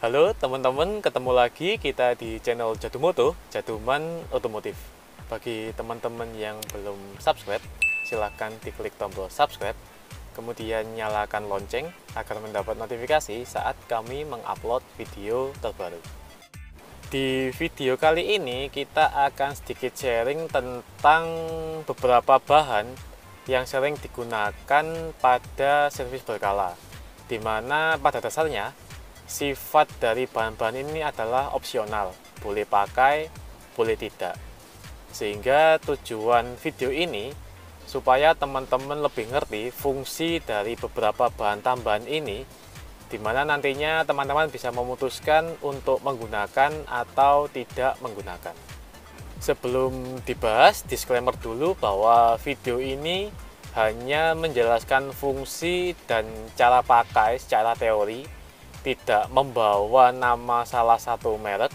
Halo teman-teman, ketemu lagi kita di channel Jadumoto, Jaduman Otomotif. Bagi teman-teman yang belum subscribe, silahkan diklik tombol subscribe, kemudian nyalakan lonceng agar mendapat notifikasi saat kami mengupload video terbaru. Di video kali ini kita akan sedikit sharing tentang beberapa bahan yang sering digunakan pada servis berkala, di mana pada dasarnya sifat dari bahan-bahan ini adalah opsional, boleh pakai, boleh tidak. Sehingga tujuan video ini supaya teman-teman lebih ngerti fungsi dari beberapa bahan tambahan ini, di mana nantinya teman-teman bisa memutuskan untuk menggunakan atau tidak menggunakan. Sebelum dibahas, disclaimer dulu bahwa video ini hanya menjelaskan fungsi dan cara pakai secara teori, tidak membawa nama salah satu merek.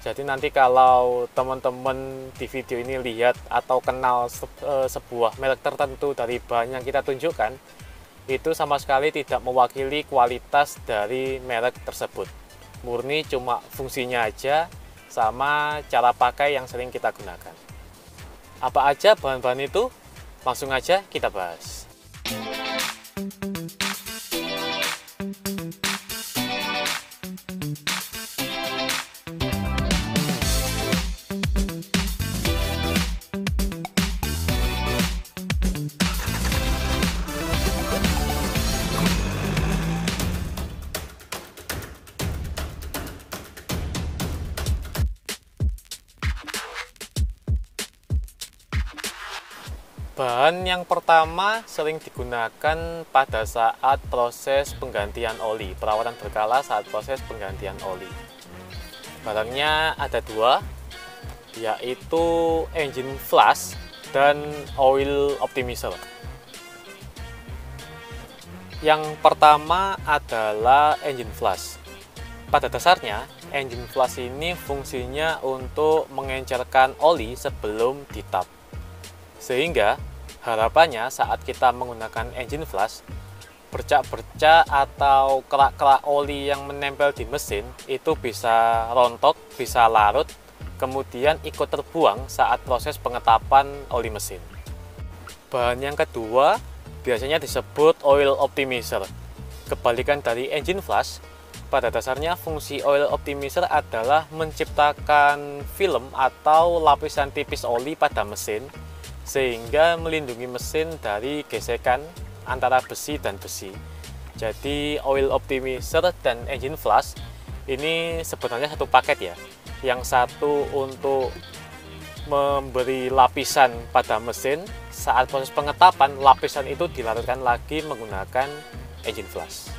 Jadi nanti kalau teman-teman di video ini lihat atau kenal sebuah merek tertentu dari bahan yang kita tunjukkan, itu sama sekali tidak mewakili kualitas dari merek tersebut. Murni cuma fungsinya aja sama cara pakai yang sering kita gunakan. Apa aja bahan-bahan itu? Langsung aja kita bahas. Bahan yang pertama sering digunakan pada saat proses penggantian oli, perawatan berkala saat proses penggantian oli. Barangnya ada dua, yaitu engine flush dan oil optimizer. Yang pertama adalah engine flush. Pada dasarnya, engine flush ini fungsinya untuk mengencerkan oli sebelum ditap. Sehingga harapannya saat kita menggunakan engine flush, bercak-bercak atau kerak-kerak oli yang menempel di mesin itu bisa rontok, bisa larut, kemudian ikut terbuang saat proses pengetapan oli mesin. Bahan yang kedua biasanya disebut oil optimizer. Kebalikan dari engine flush, pada dasarnya fungsi oil optimizer adalah menciptakan film atau lapisan tipis oli pada mesin, sehingga melindungi mesin dari gesekan antara besi dan besi. Jadi oil optimizer dan engine flush ini sebenarnya satu paket ya. Yang satu untuk memberi lapisan pada mesin, saat proses pengetapan lapisan itu dilarutkan lagi menggunakan engine flush.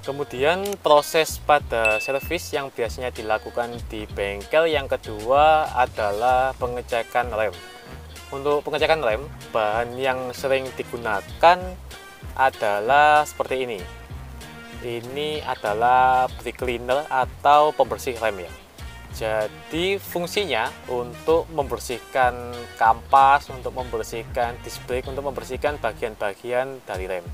Kemudian proses pada servis yang biasanya dilakukan di bengkel yang kedua adalah pengecekan rem. Untuk pengecekan rem, bahan yang sering digunakan adalah seperti ini. Ini adalah brake cleaner atau pembersih rem ya. Jadi fungsinya untuk membersihkan kampas, untuk membersihkan disc brake, untuk membersihkan bagian-bagian dari rem.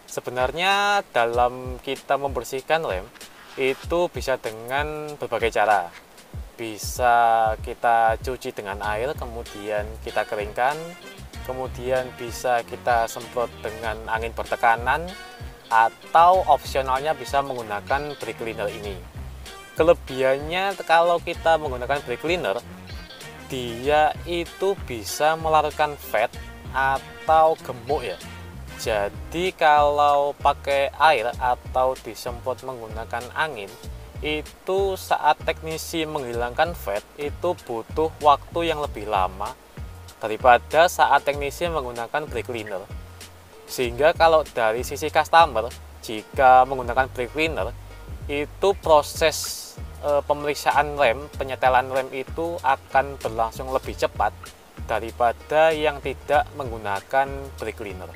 Sebenarnya dalam kita membersihkan rem itu bisa dengan berbagai cara. Bisa kita cuci dengan air, kemudian kita keringkan, kemudian bisa kita semprot dengan angin bertekanan, atau opsionalnya bisa menggunakan brake cleaner ini. Kelebihannya kalau kita menggunakan brake cleaner, dia itu bisa melarutkan fat atau gemuk ya. Jadi kalau pakai air atau disemprot menggunakan angin, itu saat teknisi menghilangkan fat itu butuh waktu yang lebih lama daripada saat teknisi menggunakan brake cleaner. Sehingga kalau dari sisi customer, jika menggunakan brake cleaner, itu proses pemeriksaan rem, penyetelan rem itu akan berlangsung lebih cepat daripada yang tidak menggunakan brake cleaner.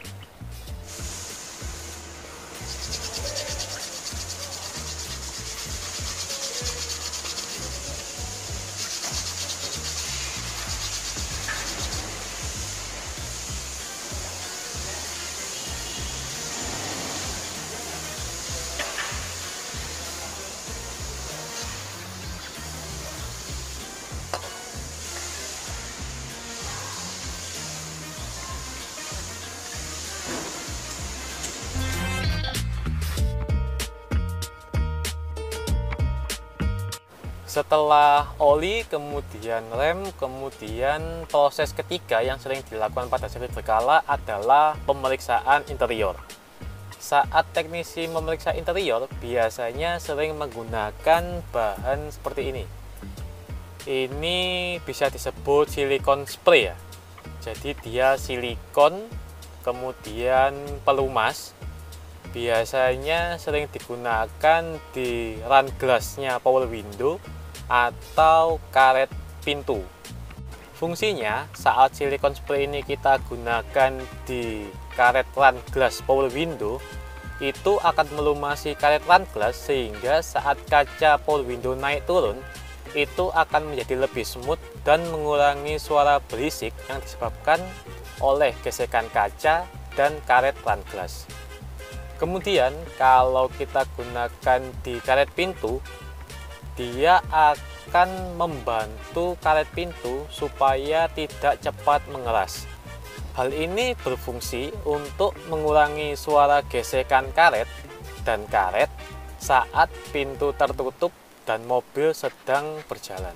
Setelah oli, kemudian rem, kemudian proses ketiga yang sering dilakukan pada servis berkala adalah pemeriksaan interior. Saat teknisi memeriksa interior, biasanya sering menggunakan bahan seperti ini. Ini bisa disebut silikon spray ya. Jadi dia silikon, kemudian pelumas. Biasanya sering digunakan di run glassnya power window atau karet pintu. Fungsinya saat silikon spray ini kita gunakan di karet run glass power window, itu akan melumasi karet run glass sehingga saat kaca power window naik turun itu akan menjadi lebih smooth dan mengurangi suara berisik yang disebabkan oleh gesekan kaca dan karet run glass. Kemudian kalau kita gunakan di karet pintu, dia akan membantu karet pintu supaya tidak cepat mengeras. Hal ini berfungsi untuk mengurangi suara gesekan karet dan karet saat pintu tertutup dan mobil sedang berjalan.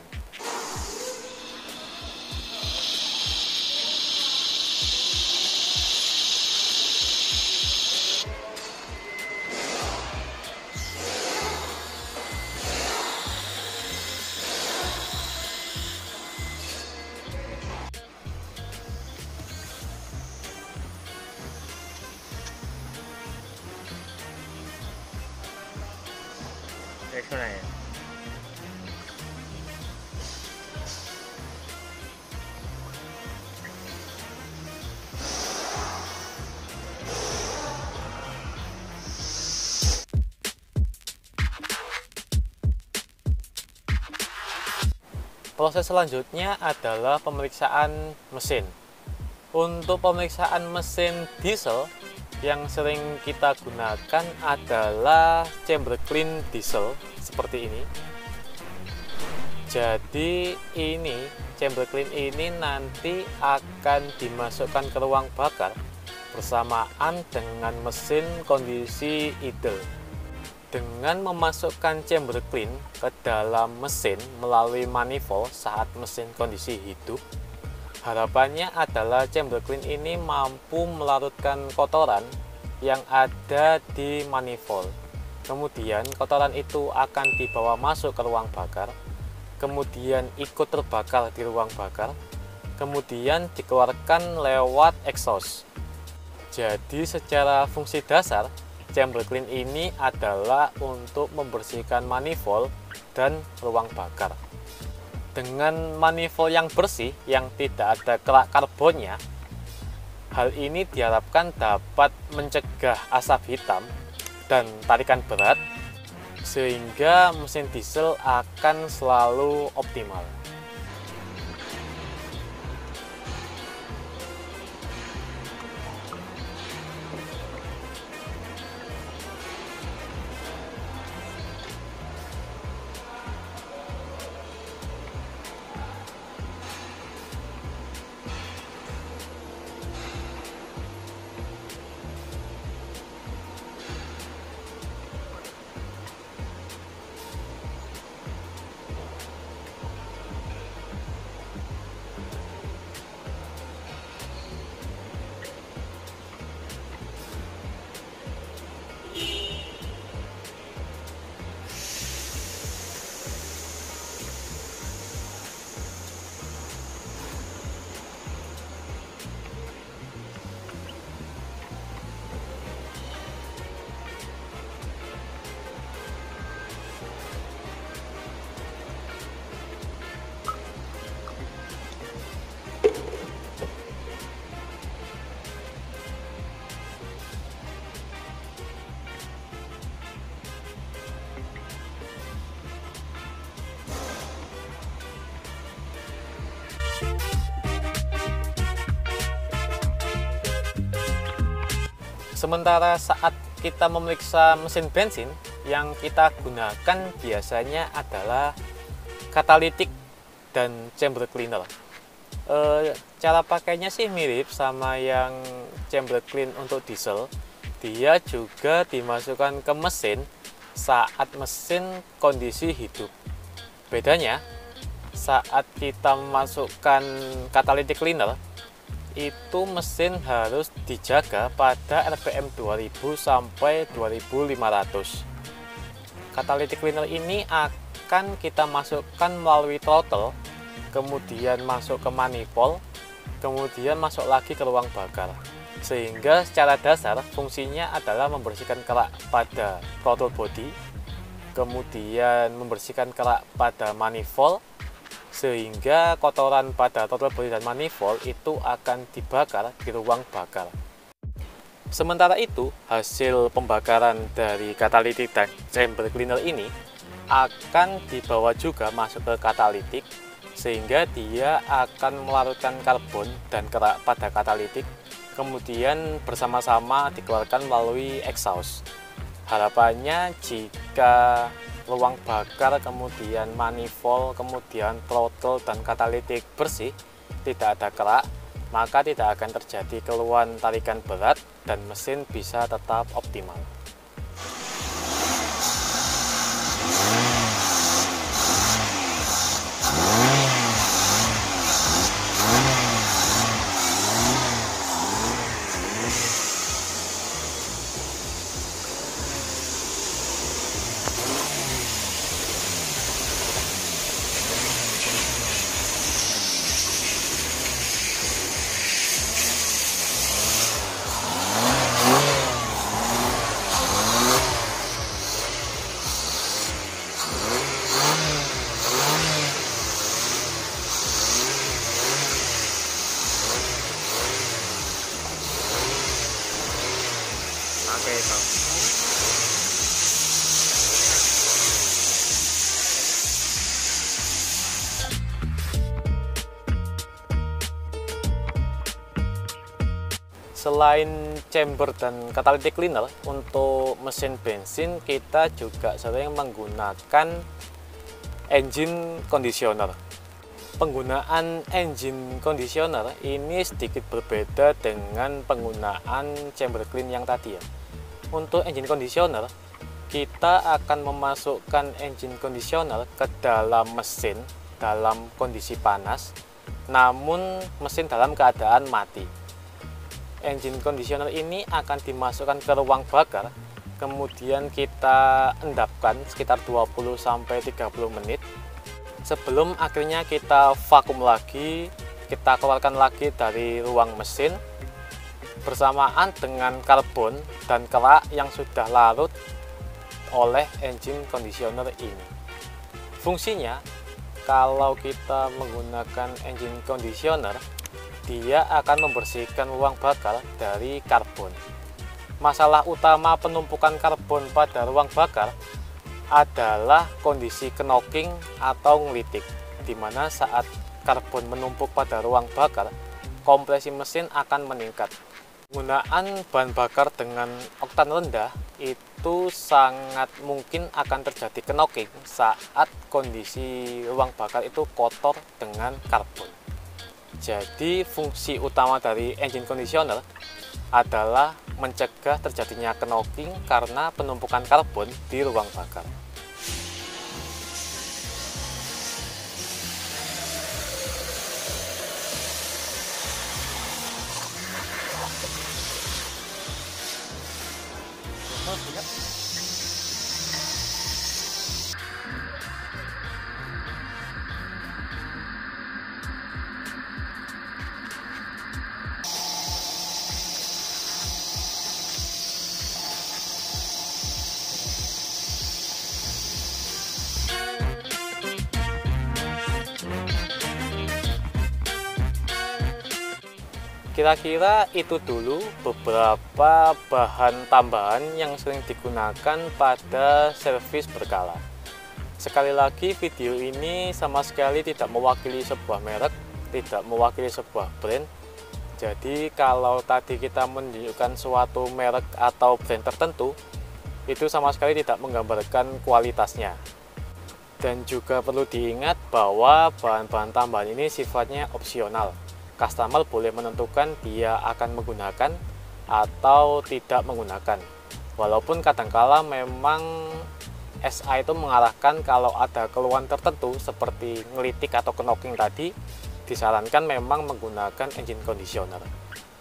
Proses selanjutnya adalah pemeriksaan mesin. Untuk pemeriksaan mesin diesel yang sering kita gunakan adalah chamber clean diesel seperti ini. Jadi ini chamber clean ini nanti akan dimasukkan ke ruang bakar bersamaan dengan mesin kondisi idle. Dengan memasukkan chamber clean ke dalam mesin melalui manifold saat mesin kondisi hidup, harapannya adalah chamber clean ini mampu melarutkan kotoran yang ada di manifold. Kemudian kotoran itu akan dibawa masuk ke ruang bakar, kemudian ikut terbakar di ruang bakar, kemudian dikeluarkan lewat exhaust. Jadi secara fungsi dasar, chamber clean ini adalah untuk membersihkan manifold dan ruang bakar. Dengan manifold yang bersih, yang tidak ada kerak karbonnya, hal ini diharapkan dapat mencegah asap hitam dan tarikan berat, sehingga mesin diesel akan selalu optimal. Sementara saat kita memeriksa mesin bensin, yang kita gunakan biasanya adalah katalitik dan chamber cleaner. Cara pakainya sih mirip sama yang chamber clean untuk diesel. Dia juga dimasukkan ke mesin saat mesin kondisi hidup. Bedanya, saat kita memasukkan catalytic cleaner, itu mesin harus dijaga pada RPM 2000 sampai 2500. Catalytic cleaner ini akan kita masukkan melalui throttle, kemudian masuk ke manifold, kemudian masuk lagi ke ruang bakar. Sehingga secara dasar fungsinya adalah membersihkan kerak pada throttle body, kemudian membersihkan kerak pada manifold, sehingga kotoran pada throttle body dan manifold itu akan dibakar di ruang bakar. Sementara itu, hasil pembakaran dari katalitik dan chamber cleaner ini akan dibawa juga masuk ke katalitik, sehingga dia akan melarutkan karbon dan kerak pada katalitik, kemudian bersama-sama dikeluarkan melalui exhaust. Harapannya jika ruang bakar, kemudian manifold, kemudian throttle dan katalitik bersih, tidak ada kerak, maka tidak akan terjadi keluhan tarikan berat dan mesin bisa tetap optimal. Oke, selain chamber dan catalytic cleaner, untuk mesin bensin kita juga sering menggunakan engine conditioner. Penggunaan engine conditioner ini sedikit berbeda dengan penggunaan chamber clean yang tadi ya. Untuk engine conditioner, kita akan memasukkan engine conditioner ke dalam mesin dalam kondisi panas, namun mesin dalam keadaan mati. Engine conditioner ini akan dimasukkan ke ruang bakar, kemudian kita endapkan sekitar 20-30 menit. Sebelum akhirnya kita vakum lagi, kita keluarkan lagi dari ruang mesin, bersamaan dengan karbon dan kerak yang sudah larut oleh engine conditioner ini. Fungsinya, kalau kita menggunakan engine conditioner, dia akan membersihkan ruang bakar dari karbon. Masalah utama penumpukan karbon pada ruang bakar adalah kondisi knocking atau ngelitik, di mana saat karbon menumpuk pada ruang bakar, kompresi mesin akan meningkat. Penggunaan bahan bakar dengan oktan rendah itu sangat mungkin akan terjadi knocking saat kondisi ruang bakar itu kotor dengan karbon. Jadi fungsi utama dari engine conditioner adalah mencegah terjadinya knocking karena penumpukan karbon di ruang bakar. Kira-kira itu dulu beberapa bahan tambahan yang sering digunakan pada servis berkala. Sekali lagi, video ini sama sekali tidak mewakili sebuah merek, tidak mewakili sebuah brand. Jadi kalau tadi kita menunjukkan suatu merek atau brand tertentu, itu sama sekali tidak menggambarkan kualitasnya. Dan juga perlu diingat bahwa bahan-bahan tambahan ini sifatnya opsional. Customer boleh menentukan dia akan menggunakan atau tidak menggunakan. Walaupun kadangkala memang SA itu mengarahkan kalau ada keluhan tertentu seperti ngelitik atau knocking tadi, disarankan memang menggunakan engine conditioner.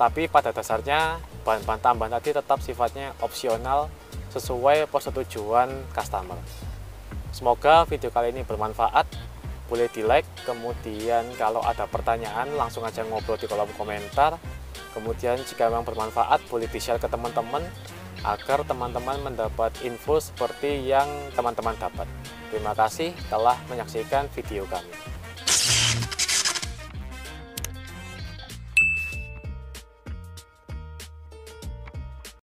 Tapi pada dasarnya bahan-bahan tambahan tadi tetap sifatnya opsional sesuai persetujuan customer. Semoga video kali ini bermanfaat. Boleh di like, kemudian kalau ada pertanyaan langsung aja ngobrol di kolom komentar. Kemudian jika memang bermanfaat boleh di share ke teman-teman agar teman-teman mendapat info seperti yang teman-teman dapat. Terima kasih telah menyaksikan video kami.